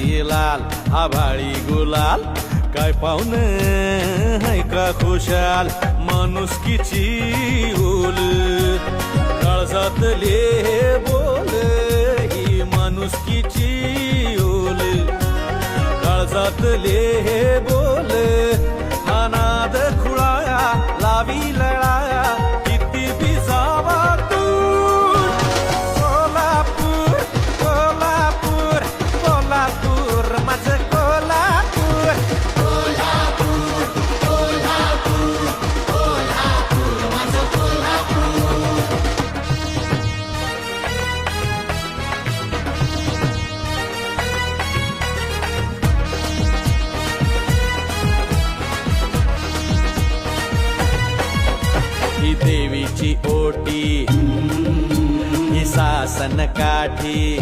माती लाल आभाळी गुलाल काय पाहुण है का खुशाल माणुसकीची ओल काळजातले बोल ही माणुसकीची ओल काळजातले बोल हा नाद खुळाया लावी लळाया किती बी जावा दूर कोल्हापूर कोल्हापूर कोल्हापूर माझं कोल्हापूर ही देवीची ओटी ही सासन काठी